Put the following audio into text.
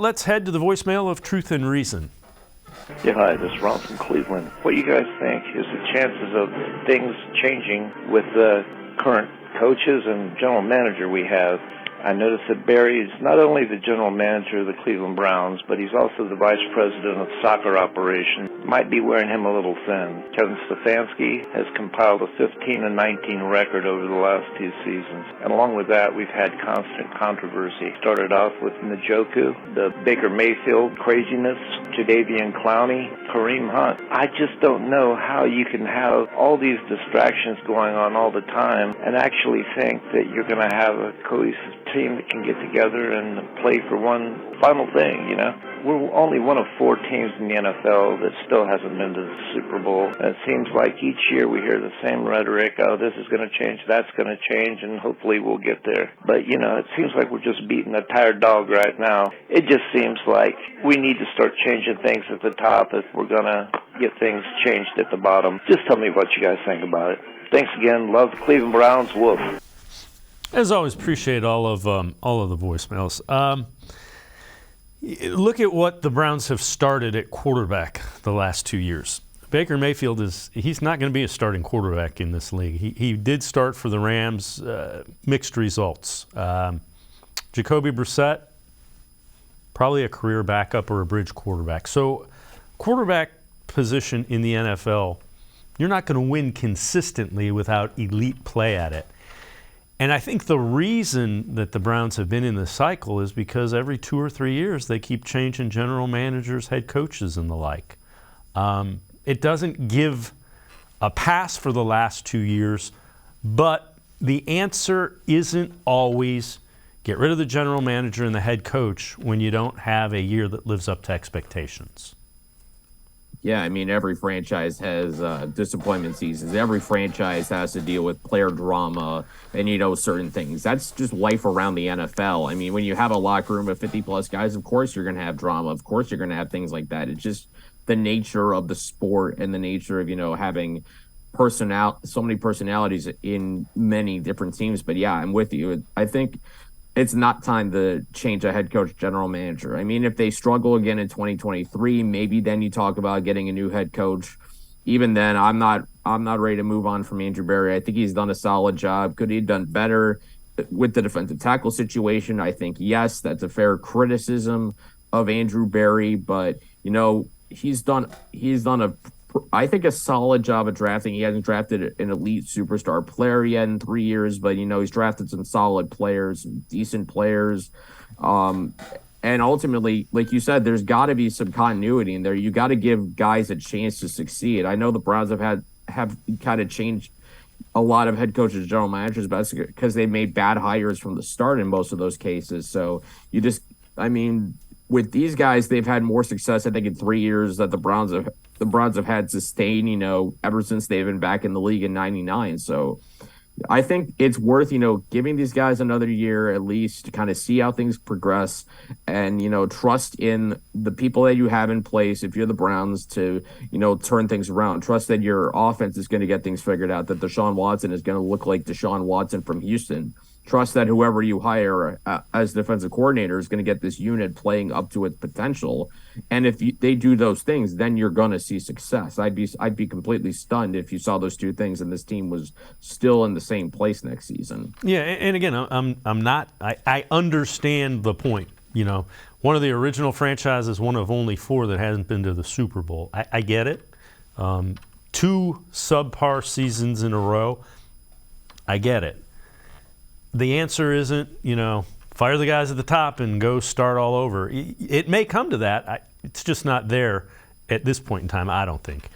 let's head to the voicemail of Truth and Reason. Yeah, hi, this is Ron from Cleveland. What do you guys think is the chances of things changing with the current coaches and general manager we have? I noticed that Barry is not only the general manager of the Cleveland Browns, but he's also the vice president of soccer operations. Might be wearing him a little thin. Kevin Stefanski has compiled a 15-19 record over the last 2 seasons. And along with that, we've had constant controversy. Started off with Njoku, the Baker Mayfield craziness, Jadeveon Clowney, Kareem Hunt. I just don't know how you can have all these distractions going on all the time and actually think that you're going to have a cohesive team that can get together and play for one final thing, you know. We're only one of 4 teams in the NFL that still hasn't been to the Super Bowl. And it seems like each year we hear the same rhetoric, oh, this is going to change, that's going to change, and hopefully we'll get there. But, you know, it seems like we're just beating a tired dog right now. It just seems like we need to start changing things at the top if we're going to get things changed at the bottom. Just tell me what you guys think about it. Thanks again. Love the Cleveland Browns. Woof. As always, appreciate all of the voicemails. Look at what the Browns have started at quarterback the last 2 years. Baker Mayfield he's not going to be a starting quarterback in this league. He did start for the Rams, mixed results. Jacoby Brissett, probably a career backup or a bridge quarterback. So quarterback position in the NFL, you're not going to win consistently without elite play at it. And I think the reason that the Browns have been in this cycle is because every 2 or 3 years they keep changing general managers, head coaches, and the like. It doesn't give a pass for the last 2 years, but the answer isn't always get rid of the general manager and the head coach when you don't have a year that lives up to expectations. Yeah, I mean, every franchise has disappointment seasons. Every franchise has to deal with player drama and, you know, certain things. That's just life around the NFL. I mean, when you have a locker room of 50-plus guys, of course you're going to have drama. Of course you're going to have things like that. It's just the nature of the sport and the nature of, you know, having so many personalities in many different teams. But, yeah, I'm with you. I think it's not time to change a head coach, general manager. I mean, if they struggle again in 2023, maybe then you talk about getting a new head coach. Even then, I'm not ready to move on from Andrew Berry. I think he's done a solid job. Could he have done better with the defensive tackle situation? I think, yes, that's a fair criticism of Andrew Berry, but, you know, he's done I think a solid job of drafting. He hasn't drafted an elite superstar player yet in 3 years, but, you know, he's drafted some solid players, some decent players. And ultimately, like you said, there's got to be some continuity in there. You got to give guys a chance to succeed. I know the Browns have kind of changed a lot of head coaches, general managers, but that's because they made bad hires from the start in most of those cases. So with these guys, they've had more success, I think, in 3 years that the Browns have had sustained, you know, ever since they've been back in the league in '99. So I think it's worth, you know, giving these guys another year at least to kind of see how things progress and, you know, trust in the people that you have in place if you're the Browns to, you know, turn things around. Trust that your offense is going to get things figured out, that Deshaun Watson is going to look like Deshaun Watson from Houston. Trust that whoever you hire as defensive coordinator is going to get this unit playing up to its potential. And if they do those things, then you're going to see success. I'd be completely stunned if you saw those two things and this team was still in the same place next season. Yeah, and again, I understand the point. You know, one of the original franchises, one of only 4 that hasn't been to the Super Bowl. I get it. 2 subpar seasons in a row. I get it. The answer isn't, you know, fire the guys at the top and go start all over. It may come to that. It's just not there at this point in time, I don't think.